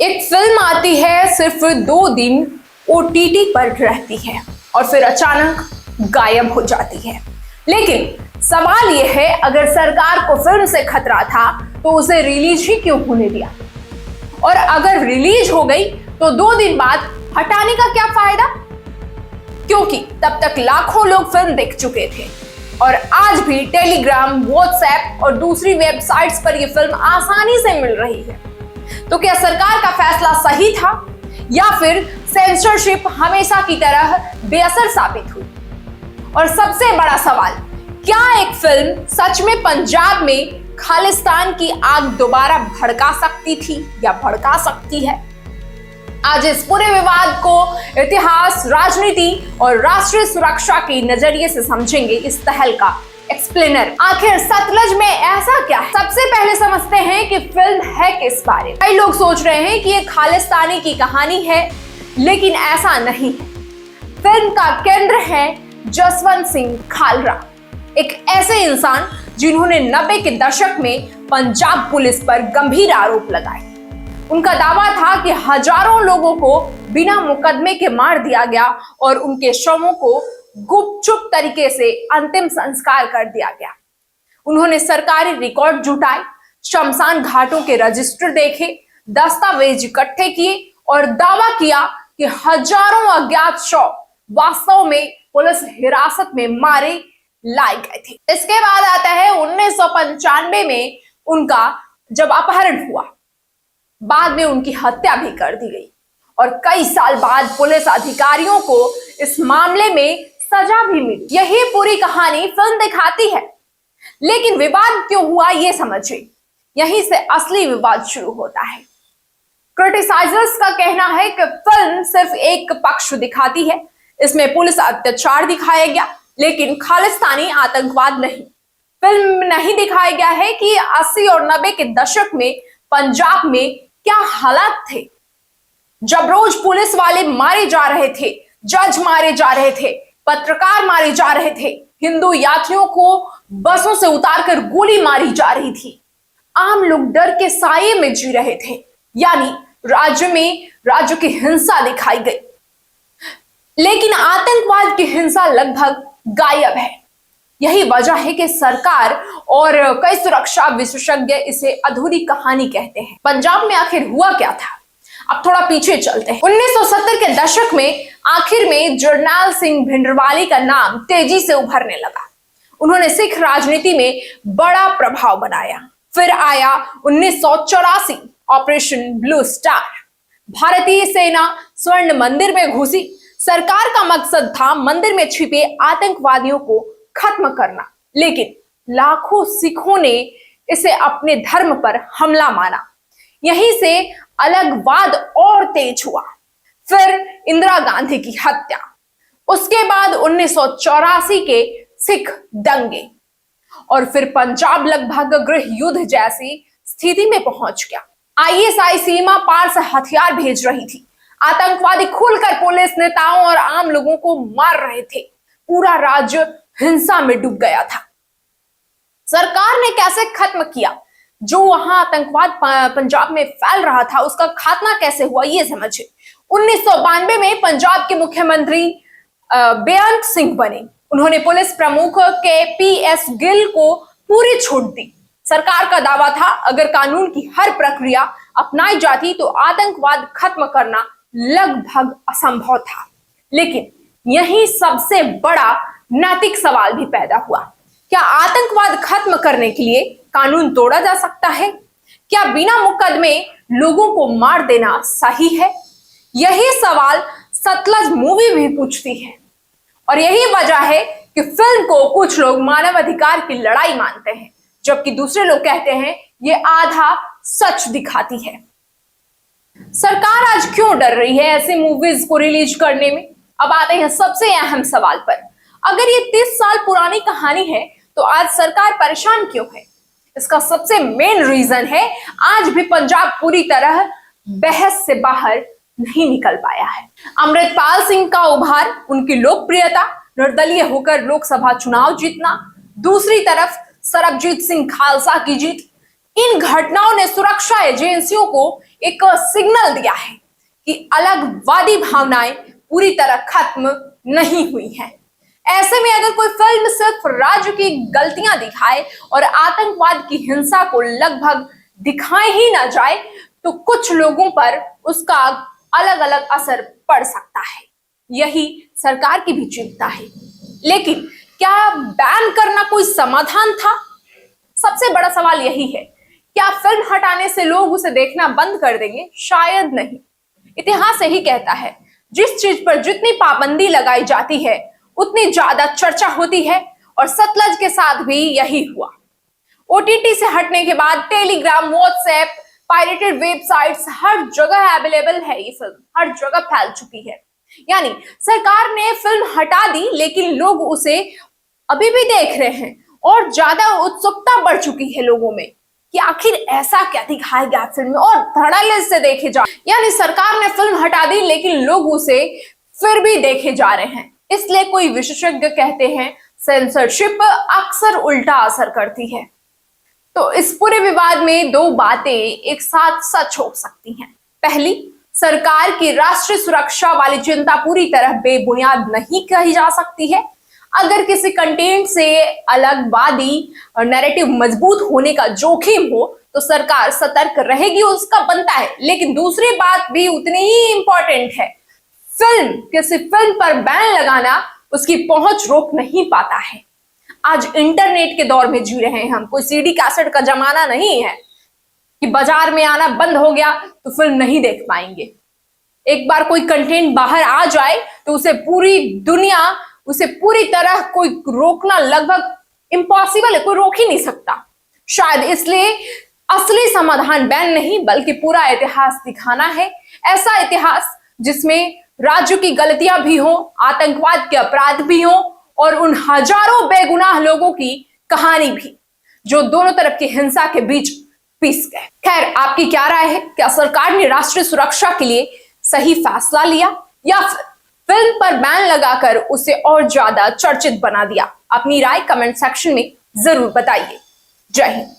एक फिल्म आती है, सिर्फ 2 दिन ओटीटी पर रहती है और फिर अचानक गायब हो जाती है। लेकिन सवाल यह है, अगर सरकार को फिल्म से खतरा था तो उसे रिलीज ही क्यों होने दिया? और अगर रिलीज हो गई तो 2 दिन बाद हटाने का क्या फायदा? क्योंकि तब तक लाखों लोग फिल्म देख चुके थे और आज भी टेलीग्राम, व्हाट्सएप और दूसरी वेबसाइट्स पर यह फिल्म आसानी से मिल रही है। तो क्या सरकार का फैसला सही था या फिर सेंसरशिप हमेशा की तरह बेअसर साबित हुई? और सबसे बड़ा सवाल, क्या एक फिल्म सच में पंजाब में खालिस्तान की आग दोबारा भड़का सकती थी या भड़का सकती है? आज इस पूरे विवाद को इतिहास, राजनीति और राष्ट्रीय सुरक्षा के नजरिए से समझेंगे इस तहलका एक्सप्लेनर। आखिर सतलज में ऐसा क्या है? सबसे पहले समझते हैं कि फिल्म है किस बारे में। कई लोग सोच रहे हैं कि ये खालिस्तानी की कहानी है, लेकिन ऐसा नहीं है। फिल्म का केंद्र है जसवंत सिंह खालरा, एक ऐसे इंसान जिन्होंने 90 के दशक में पंजाब पुलिस पर गंभीर आरोप लगाए। उनका दावा था कि हजारों लोगों को बिना मुकदमे के मार दिया गया और उनके शवों को गुपचुप तरीके से अंतिम संस्कार कर दिया गया। उन्होंने सरकारी रिकॉर्ड जुटाए, शमशान घाटों के रजिस्टर देखे, दस्तावेज इकट्ठे किए और दावा किया कि हजारों अज्ञात शव वास्तव में पुलिस हिरासत में मारे लाए गए थे। इसके बाद आता है 1995 में उनका जब अपहरण हुआ, बाद में उनकी हत्या भी कर दी गई और कई साल बाद पुलिस अधिकारियों को इस मामले में सजा भी मिली। यही पूरी कहानी फिल्म दिखाती है। लेकिन विवाद क्यों हुआ ये समझिए, यहीं से असली विवाद शुरू होता है। क्रिटिसाइजर्स का कहना है कि फिल्म सिर्फ एक पक्ष दिखाती है, इसमें पुलिस अत्याचार दिखाया गया लेकिन खालिस्तानी आतंकवाद नहीं। फिल्म में नहीं दिखाया गया है कि 80 और 90 के दशक में पंजाब में क्या हालात थे, जब रोज पुलिस वाले मारे जा रहे थे, जज मारे जा रहे थे, पत्रकार मारे जा रहे थे, हिंदू यात्रियों को बसों से उतारकर गोली मारी जा रही थी। आम लोग डर के साये में जी रहे थे, यानी राज्य की हिंसा दिखाई गई। लेकिन आतंकवाद की हिंसा लगभग गायब है। यही वजह है कि सरकार और कई सुरक्षा विशेषज्ञ इसे अधूरी कहानी कहते हैं। पंजाब में आखिर हुआ क्या था? अब थोड़ा पीछे चलते हैं। 1970 के दशक में आखिर में जरनैल सिंह भिंडरवाले का नाम तेजी से उभरने लगा। उन्होंने सिख राजनीति में बड़ा प्रभाव बनाया। फिर आया 1984 ऑपरेशन ब्लू स्टार। भारतीय सेना स्वर्ण मंदिर में घुसी। सरकार का मकसद था मंदिर में छिपे आतंकवादियों को खत्म करना, लेकिन लाखों सिखों ने इसे अपने धर्म पर हमला माना। यहीं से अलगवाद और तेज हुआ। फिर इंदिरा गांधी की हत्या, उसके बाद 1984 के सिख दंगे और फिर पंजाब लगभग गृह युद्ध जैसी स्थिति में पहुंच गया। आईएसआई सीमा पार से हथियार भेज रही थी। आतंकवादी खुलकर पुलिस नेताओं और आम लोगों को मार रहे थे। पूरा राज्य हिंसा में डूब गया था। सरकार ने कैसे खत्म किया? जो वहां आतंकवाद पंजाब में फैल रहा था, उसका खात्मा कैसे हुआ ये समझिए। 1992 में पंजाब के मुख्यमंत्री बेअंत सिंह बने। उन्होंने पुलिस प्रमुख KPS गिल को पूरी छूट दी। सरकार का दावा था, अगर कानून की हर प्रक्रिया अपनाई जाती तो आतंकवाद खत्म करना लगभग असंभव था। लेकिन यही सबसे बड़ा नैतिक सवाल भी पैदा हुआ। क्या आतंकवाद खत्म करने के लिए कानून तोड़ा जा सकता है? क्या बिना मुकदमे लोगों को मार देना सही है? यही सवाल सतलज मूवी भी पूछती है और यही वजह है कि फिल्म को कुछ लोग मानवाधिकार की लड़ाई मानते हैं, जबकि दूसरे लोग कहते हैं ये आधा सच दिखाती है। सरकार आज क्यों डर रही है ऐसी मूवीज को रिलीज करने में? अब आते हैं सबसे अहम सवाल पर। अगर ये 30 साल पुरानी कहानी है तो आज सरकार परेशान क्यों है? इसका सबसे मेन रीजन है, आज भी पंजाब पूरी तरह बहस से बाहर नहीं निकल पाया है। अमृतपाल सिंह का उभार, उनकी लोकप्रियता, निर्दलीय होकर लोकसभा चुनाव जीतना, दूसरी तरफ सरबजीत सिंह खालसा की जीत, इन घटनाओं ने सुरक्षा एजेंसियों को एक सिग्नल दिया है कि अलगवादी भावनाएं पूरी तरह खत्म नहीं हुई हैं। ऐसे में अगर कोई फिल्म सिर्फ राज्य की गलतियां दिखाए और आतंकवाद की हिंसा को लगभग दिखाए ही ना जाए तो कुछ लोगों पर उसका अलग अलग असर पड़ सकता है। यही सरकार की भी चिंता है। लेकिन क्या बैन करना कोई समाधान था? सबसे बड़ा सवाल यही है, क्या फिल्म हटाने से लोग उसे देखना बंद कर देंगे? शायद नहीं। इतिहास यही कहता है, जिस चीज पर जितनी पाबंदी लगाई जाती है उतनी ज्यादा चर्चा होती है, और सतलज के साथ भी यही हुआ। ओटीटी से हटने के बाद टेलीग्राम, व्हाट्सएप, पायरेटेड वेबसाइट्स, हर जगह अवेलेबल है। ये फिल्म हर जगह फैल चुकी है। यानी सरकार ने फिल्म हटा दी, लेकिन लोग उसे अभी भी देख रहे हैं और ज्यादा उत्सुकता बढ़ चुकी है लोगों में कि आखिर ऐसा क्या दिखाया गया फिल्म में, और धड़ल्ले से देखे जा। यानी सरकार ने फिल्म हटा दी लेकिन लोग उसे फिर भी देखे जा रहे हैं। इसलिए कोई विशेषज्ञ कहते हैं सेंसरशिप अक्सर उल्टा असर करती है। तो इस पूरे विवाद में दो बातें एक साथ सच हो सकती हैं। पहली, सरकार की राष्ट्रीय सुरक्षा वाली चिंता पूरी तरह बेबुनियाद नहीं कही जा सकती है। अगर किसी कंटेंट से अलगवादी नैरेटिव मजबूत होने का जोखिम हो तो सरकार सतर्क रहेगी, उसका बनता है। लेकिन दूसरी बात भी उतनी ही इंपॉर्टेंट है, किसी फिल्म पर बैन लगाना उसकी पहुंच रोक नहीं पाता है। आज इंटरनेट के दौर में जी रहे हैं हम, कोई सीडी कैसेट का जमाना नहीं है कि बाजार में आना बंद हो गया तो फिल्म नहीं देख पाएंगे। एक बार कोई कंटेंट बाहर आ जाए तो उसे पूरी तरह कोई रोकना लगभग इम्पॉसिबल है, कोई रोक ही नहीं सकता। शायद इसलिए असली समाधान बैन नहीं बल्कि पूरा इतिहास दिखाना है। ऐसा इतिहास जिसमें राज्यों की गलतियां भी हो, आतंकवाद के अपराध भी हो और उन हजारों बेगुनाह लोगों की कहानी भी, जो दोनों तरफ की हिंसा के बीच पिस गए। खैर, आपकी क्या राय है? क्या सरकार ने राष्ट्रीय सुरक्षा के लिए सही फैसला लिया या फिल्म पर बैन लगाकर उसे और ज्यादा चर्चित बना दिया? अपनी राय कमेंट सेक्शन में जरूर बताइए। जय हिंद।